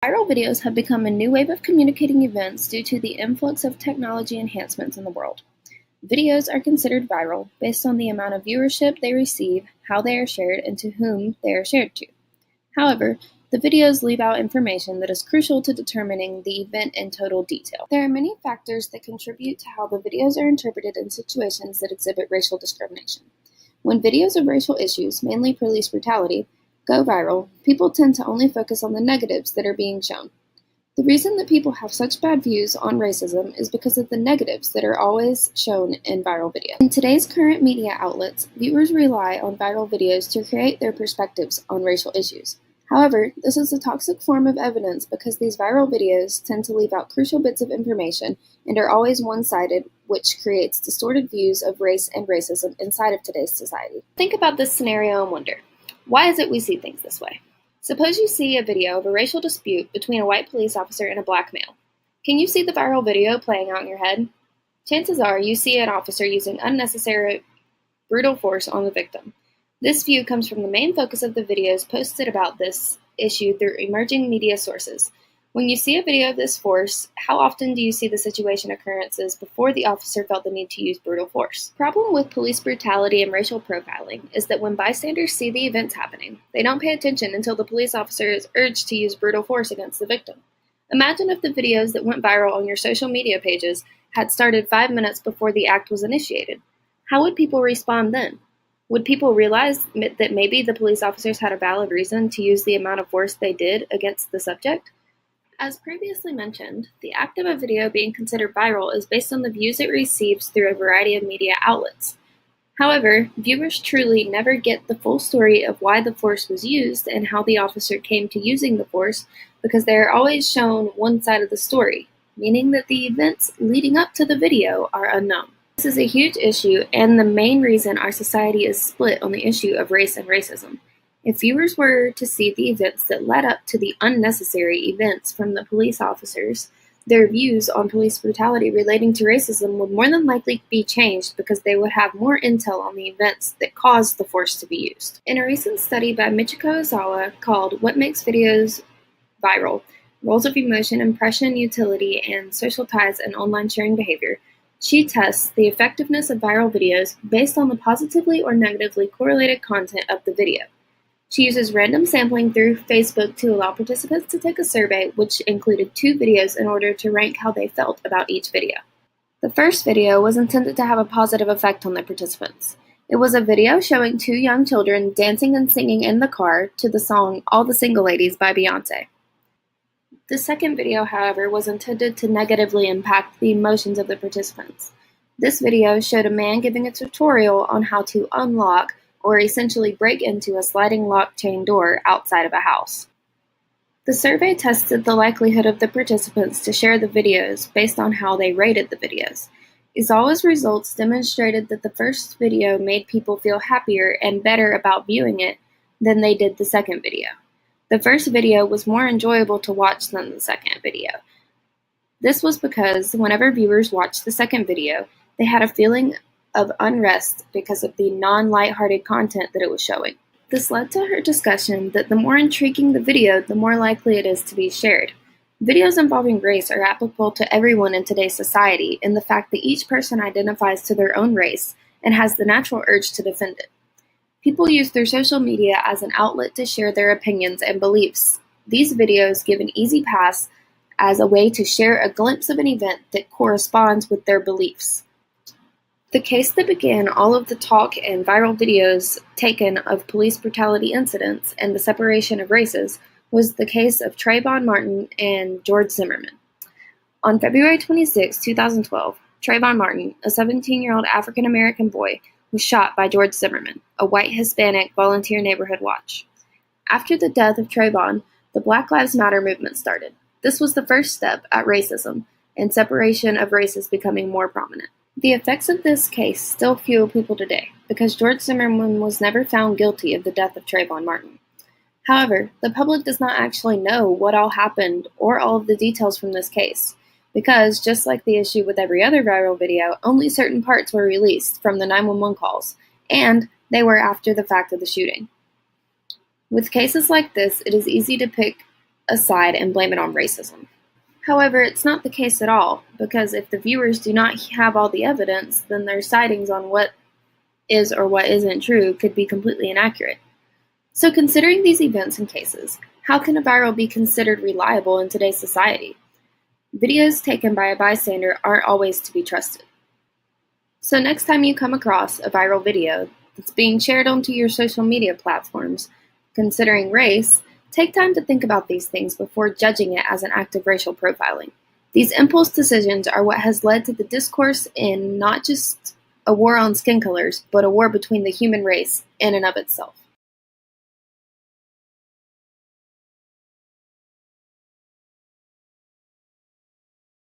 Viral videos have become a new way of communicating events due to the influx of technology enhancements in the world. Videos are considered viral based on the amount of viewership they receive, how they are shared, and to whom they are shared to. However, the videos leave out information that is crucial to determining the event in total detail. There are many factors that contribute to how the videos are interpreted in situations that exhibit racial discrimination. When videos of racial issues, mainly police brutality, go viral, people tend to only focus on the negatives that are being shown. The reason that people have such bad views on racism is because of the negatives that are always shown in viral videos. In today's current media outlets, viewers rely on viral videos to create their perspectives on racial issues. However, this is a toxic form of evidence because these viral videos tend to leave out crucial bits of information and are always one-sided, which creates distorted views of race and racism inside of today's society. Think about this scenario and wonder, why is it we see things this way? Suppose you see a video of a racial dispute between a white police officer and a black male. Can you see the viral video playing out in your head? Chances are you see an officer using unnecessary, brutal force on the victim. This view comes from the main focus of the videos posted about this issue through emerging media sources. When you see a video of this force, how often do you see the situation occurrences before the officer felt the need to use brutal force? The problem with police brutality and racial profiling is that when bystanders see the events happening, they don't pay attention until the police officer is urged to use brutal force against the victim. Imagine if the videos that went viral on your social media pages had started 5 minutes before the act was initiated. How would people respond then? Would people realize that maybe the police officers had a valid reason to use the amount of force they did against the subject? As previously mentioned, the act of a video being considered viral is based on the views it receives through a variety of media outlets. However, viewers truly never get the full story of why the force was used and how the officer came to using the force because they are always shown one side of the story, meaning that the events leading up to the video are unknown. This is a huge issue and the main reason our society is split on the issue of race and racism. If viewers were to see the events that led up to the unnecessary events from the police officers, their views on police brutality relating to racism would more than likely be changed because they would have more intel on the events that caused the force to be used. In a recent study by Michiko Ozawa called What Makes Videos Viral? Roles of Emotion, Impression, Utility, and Social Ties in Online Sharing Behavior, she tests the effectiveness of viral videos based on the positively or negatively correlated content of the video. She uses random sampling through Facebook to allow participants to take a survey which included 2 videos in order to rank how they felt about each video. The first video was intended to have a positive effect on the participants. It was a video showing 2 young children dancing and singing in the car to the song All the Single Ladies by Beyonce. The second video, however, was intended to negatively impact the emotions of the participants. This video showed a man giving a tutorial on how to unlock or essentially break into a sliding lock chain door outside of a house. The survey tested the likelihood of the participants to share the videos based on how they rated the videos. Ozawa's results demonstrated that the first video made people feel happier and better about viewing it than they did the second video. The first video was more enjoyable to watch than the second video. This was because whenever viewers watched the second video, they had a feeling of unrest because of the non-lighthearted content that it was showing. This led to her discussion that the more intriguing the video, the more likely it is to be shared. Videos involving race are applicable to everyone in today's society in the fact that each person identifies to their own race and has the natural urge to defend it. People use their social media as an outlet to share their opinions and beliefs. These videos give an easy pass as a way to share a glimpse of an event that corresponds with their beliefs. The case that began all of the talk and viral videos taken of police brutality incidents and the separation of races was the case of Trayvon Martin and George Zimmerman. On February 26, 2012, Trayvon Martin, a 17-year-old African-American boy, was shot by George Zimmerman, a white Hispanic volunteer neighborhood watch. After the death of Trayvon, the Black Lives Matter movement started. This was the first step at racism and separation of races becoming more prominent. The effects of this case still fuel people today, because George Zimmerman was never found guilty of the death of Trayvon Martin. However, the public does not actually know what all happened or all of the details from this case, because just like the issue with every other viral video, only certain parts were released from the 911 calls, and they were after the fact of the shooting. With cases like this, it is easy to pick aside and blame it on racism. However, it's not the case at all, because if the viewers do not have all the evidence, then their sightings on what is or what isn't true could be completely inaccurate. So considering these events and cases, how can a viral be considered reliable in today's society? Videos taken by a bystander aren't always to be trusted. So next time you come across a viral video that's being shared onto your social media platforms, considering race, take time to think about these things before judging it as an act of racial profiling. These impulse decisions are what has led to the discourse in not just a war on skin colors, but a war between the human race in and of itself.